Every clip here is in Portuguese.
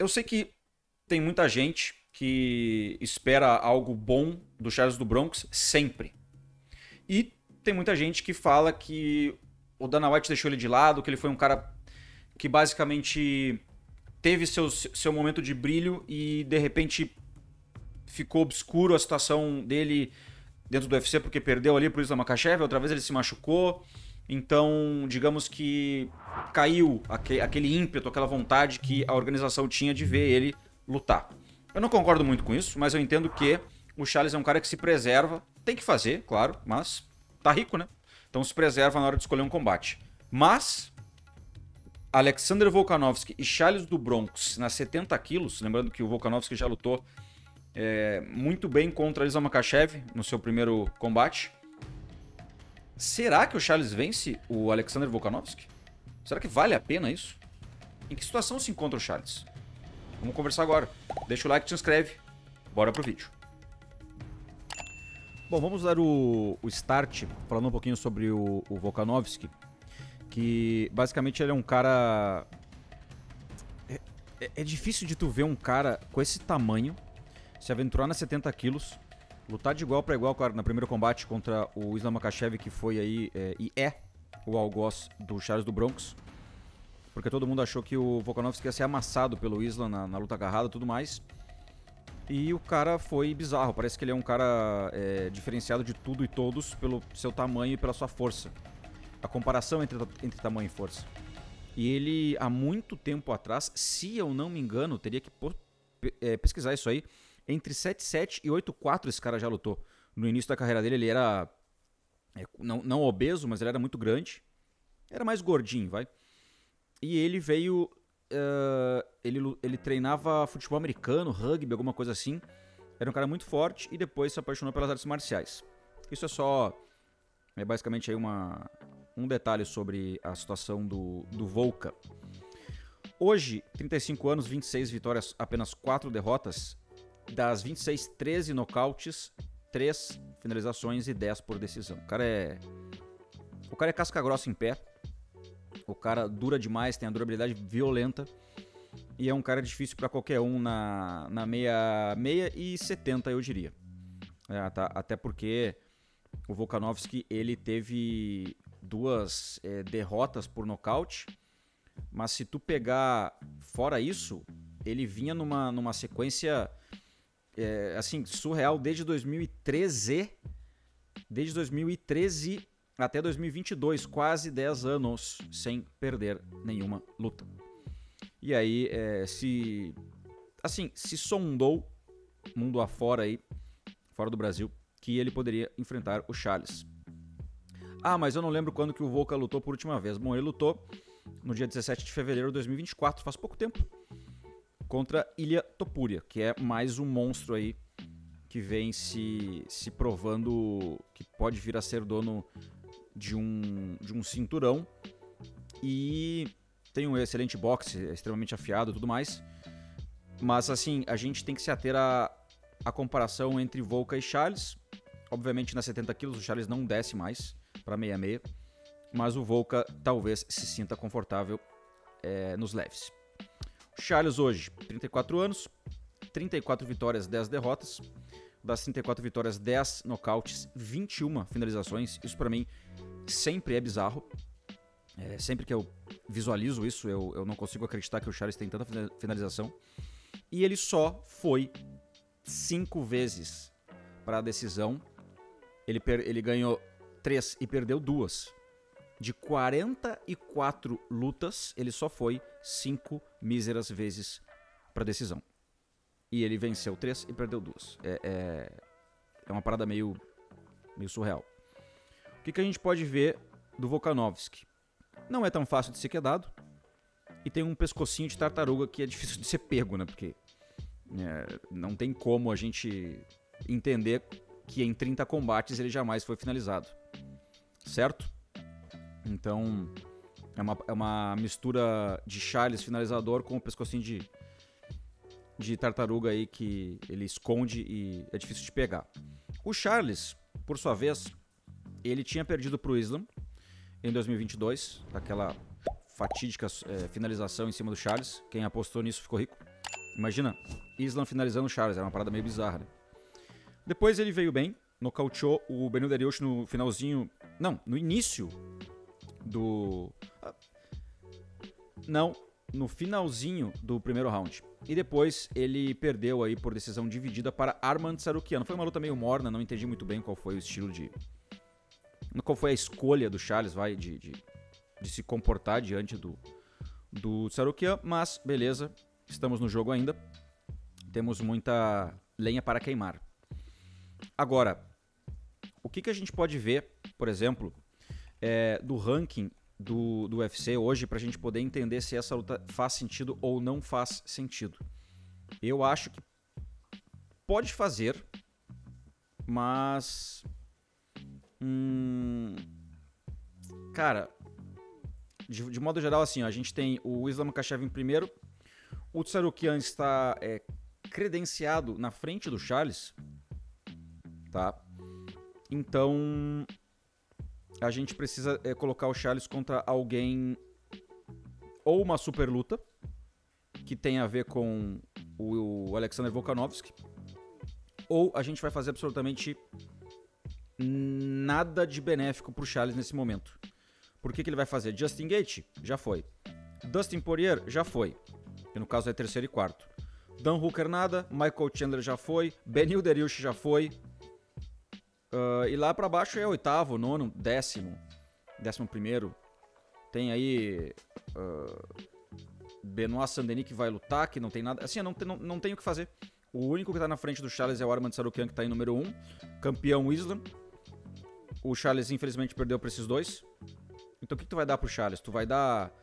Eu sei que tem muita gente que espera algo bom do Charles do Bronx sempre. E tem muita gente que fala que o Dana White deixou ele de lado, que ele foi um cara que basicamente teve seu momento de brilho e de repente ficou obscuro a situação dele dentro do UFC porque perdeu ali pro Islam Makhachev, outra vez ele se machucou. Então, digamos que caiu aquele ímpeto, aquela vontade que a organização tinha de ver ele lutar. Eu não concordo muito com isso, mas eu entendo que o Charles é um cara que se preserva, tem que fazer, claro, mas tá rico, né? Então se preserva na hora de escolher um combate. Mas Alexander Volkanovski e Charles do Bronx nas 70 quilos, lembrando que o Volkanovski já lutou muito bem contra Islam Makhachev no seu primeiro combate. Será que o Charles vence o Alexander Volkanovski? Será que vale a pena isso? Em que situação se encontra o Charles? Vamos conversar agora. Deixa o like e se inscreve. Bora pro vídeo. Bom, vamos dar o start falando um pouquinho sobre o Volkanovski, que basicamente ele é um cara... É difícil de tu ver um cara com esse tamanho se aventurar nas 70 quilos, lutar de igual para igual, claro, no primeiro combate contra o Islam Makhachev, que foi aí e é o algoz do Charles do Bronx, porque todo mundo achou que o Volkanovski ia ser amassado pelo Islam na luta agarrada e tudo mais. E o cara foi bizarro, parece que ele é um cara diferenciado de tudo e todos pelo seu tamanho e pela sua força. A comparação entre tamanho e força. E ele, há muito tempo atrás, se eu não me engano, teria que pesquisar isso aí, entre 7,7 e 8,4 esse cara já lutou. No início da carreira dele ele era não obeso, mas ele era muito grande. Era mais gordinho, vai. E ele veio... ele treinava futebol americano, rugby, alguma coisa assim. Era um cara muito forte e depois se apaixonou pelas artes marciais. Isso é basicamente aí um detalhe sobre a situação do Volka. Hoje, 35 anos, 26 vitórias, apenas 4 derrotas. Das 26, 13 nocautes, 3 finalizações e 10 por decisão. O cara é casca grossa em pé. O cara dura demais, tem a durabilidade violenta. E é um cara difícil para qualquer um na meia e 70, eu diria. Até porque o Volkanovski ele teve 2 derrotas por nocaute. Mas se tu pegar fora isso, ele vinha numa sequência assim, surreal desde 2013. Desde 2013 até 2022, quase 10 anos sem perder nenhuma luta. E aí, se sondou mundo afora aí, fora do Brasil, que ele poderia enfrentar o Charles. Ah, mas eu não lembro quando que o Volka lutou por última vez. Bom, ele lutou no dia 17 de fevereiro de 2024, faz pouco tempo, contra Ilia Topuria, que é mais um monstro aí que vem se provando que pode vir a ser dono de um cinturão e tem um excelente boxe, é extremamente afiado e tudo mais. Mas assim, a gente tem que se ater à comparação entre Volka e Charles. Obviamente nas 70 quilos o Charles não desce mais para 66, mas o Volka talvez se sinta confortável nos leves. O Charles hoje, 34 anos, 34 vitórias, 10 derrotas. Das 34 vitórias, 10 nocautes, 21 finalizações. Isso pra mim sempre é bizarro. Sempre que eu visualizo isso, eu não consigo acreditar que o Charles tem tanta finalização. E ele só foi 5 vezes para a decisão. Ele ganhou 3 e perdeu 2. De 44 lutas, ele só foi 5 míseras vezes para decisão. E ele venceu 3 e perdeu 2. É uma parada meio surreal. O que a gente pode ver do Volkanovski? Não é tão fácil de ser quedado. E tem um pescocinho de tartaruga que é difícil de ser pego, né? Porque não tem como a gente entender que em 30 combates ele jamais foi finalizado. Certo? Então, é uma mistura de Charles finalizador com o pescocinho de tartaruga aí que ele esconde e é difícil de pegar. O Charles, por sua vez, ele tinha perdido pro Islam em 2022, daquela fatídica finalização em cima do Charles. Quem apostou nisso ficou rico. Imagina, Islam finalizando o Charles, era uma parada meio bizarra, né? Depois ele veio bem, nocauteou o Beneil Dariush no finalzinho... Não, no início do... Não, no finalzinho do primeiro round. E depois ele perdeu aí por decisão dividida para Arman Tsarukyan. Foi uma luta meio morna, não entendi muito bem qual foi o estilo de... Qual foi a escolha do Charles, de se comportar diante do Tsarukyan, mas beleza, estamos no jogo ainda. Temos muita lenha para queimar. Agora, o que a gente pode ver, por exemplo, do ranking do UFC hoje, pra gente poder entender se essa luta faz sentido ou não faz sentido? Eu acho que pode fazer, mas... cara, de modo geral, assim, ó, a gente tem o Islam Makhachev em primeiro, o Tsarukyan está credenciado na frente do Charles, tá? Então, a gente precisa colocar o Charles contra alguém, ou uma super luta, que tem a ver com o Alexander Volkanovski, ou a gente vai fazer absolutamente nada de benéfico pro Charles nesse momento. Por que ele vai fazer? Justin Gaethje? Já foi. Dustin Poirier? Já foi. Que no caso é terceiro e quarto. Dan Hooker nada. Michael Chandler já foi. Beneil Dariush já foi. E lá pra baixo é oitavo, nono, décimo primeiro. Tem aí Benoit Saint-Denis que vai lutar, que não tem nada. Assim, não tem o que fazer. O único que tá na frente do Charles é o Arman Tsarukyan, que tá em número 1. Campeão Islam. O Charles, infelizmente, perdeu pra esses dois. Então o que tu vai dar pro Charles? Tu vai dar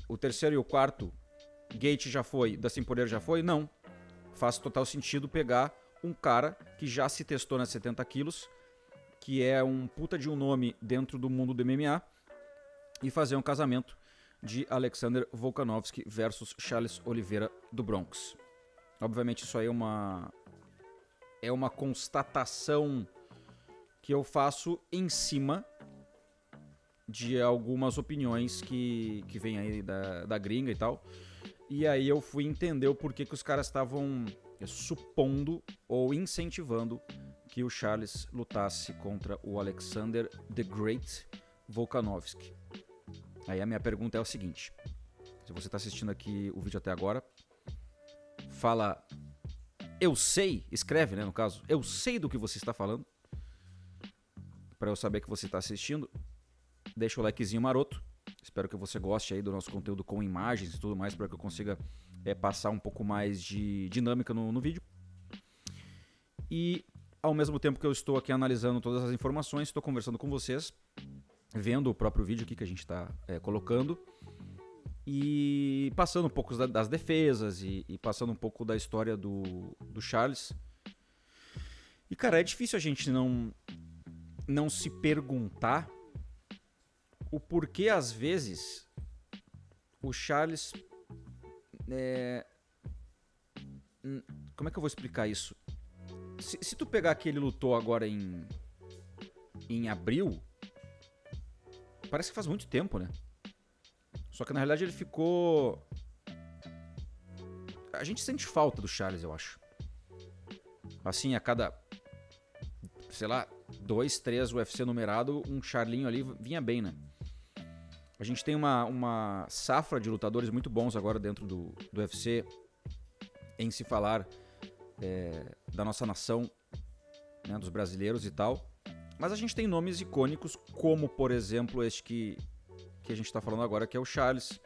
o terceiro e o quarto. Gaethje já foi, Dustin Poirier já foi? Não. Faz total sentido pegar um cara que já se testou nas 70 quilos, que é um puta de um nome dentro do mundo do MMA, e fazer um casamento de Alexander Volkanovski versus Charles Oliveira do Bronx. Obviamente isso aí é uma constatação que eu faço em cima de algumas opiniões que vêm aí da gringa e tal. E aí eu fui entender o porquê que os caras estavam supondo ou incentivando que o Charles lutasse contra o Alexander the Great Volkanovski. Aí a minha pergunta é o seguinte: se você está assistindo aqui o vídeo até agora, fala eu sei, escreve, né, no caso, eu sei do que você está falando, para eu saber que você está assistindo. Deixa o likezinho maroto. Espero que você goste aí do nosso conteúdo com imagens e tudo mais, para que eu consiga passar um pouco mais de dinâmica no vídeo. E ao mesmo tempo que eu estou aqui analisando todas as informações, estou conversando com vocês, vendo o próprio vídeo aqui que a gente está colocando, e passando um pouco das defesas e passando um pouco da história do Charles. E cara, é difícil a gente não se perguntar o porquê às vezes o Charles como é que eu vou explicar isso? Se tu pegar que ele lutou agora em abril, parece que faz muito tempo, né? Só que na realidade ele ficou... A gente sente falta do Charles, eu acho. Assim, a cada, sei lá, 2, 3 UFC numerado, um Charlinho ali vinha bem, né? A gente tem uma safra de lutadores muito bons agora dentro do UFC, em se falar da nossa nação, né, dos brasileiros e tal. Mas a gente tem nomes icônicos, como, por exemplo, este que a gente está falando agora, que é o Charles.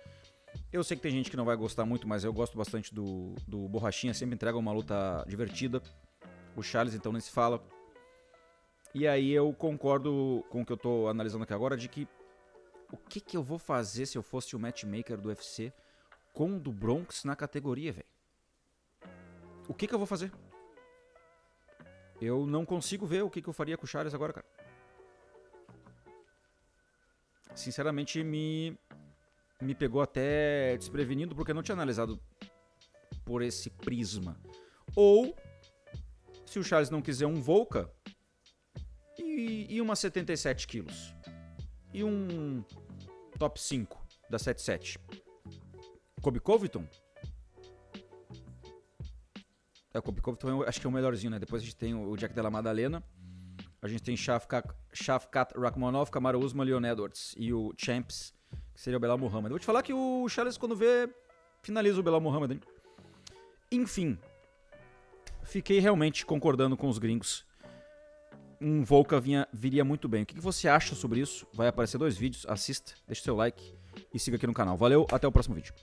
Eu sei que tem gente que não vai gostar muito, mas eu gosto bastante do Borrachinha, sempre entrega uma luta divertida. O Charles, então, nem se fala. E aí eu concordo com o que eu estou analisando aqui agora, de que o que eu vou fazer se eu fosse o matchmaker do UFC com o do Bronx na categoria, velho? O que eu vou fazer? Eu não consigo ver o que eu faria com o Charles agora, cara. Sinceramente, me pegou até desprevenido, porque eu não tinha analisado por esse prisma. Ou, se o Charles não quiser um Volca, e uma 77 quilos. E um top 5 da 77. Colby Covington? O Kopikov também acho que é o melhorzinho, né? Depois a gente tem o Jack Della Maddalena. A gente tem Shavkat Rakhmonov, Kamaru Usman, Leon Edwards. E o Champs, que seria o Belal Muhammad. Eu vou te falar que o Charles, quando vê, finaliza o Belal Muhammad, hein? Enfim. Fiquei realmente concordando com os gringos. Um Volka viria muito bem. O que você acha sobre isso? Vai aparecer 2 vídeos. Assista, deixa seu like e siga aqui no canal. Valeu, até o próximo vídeo.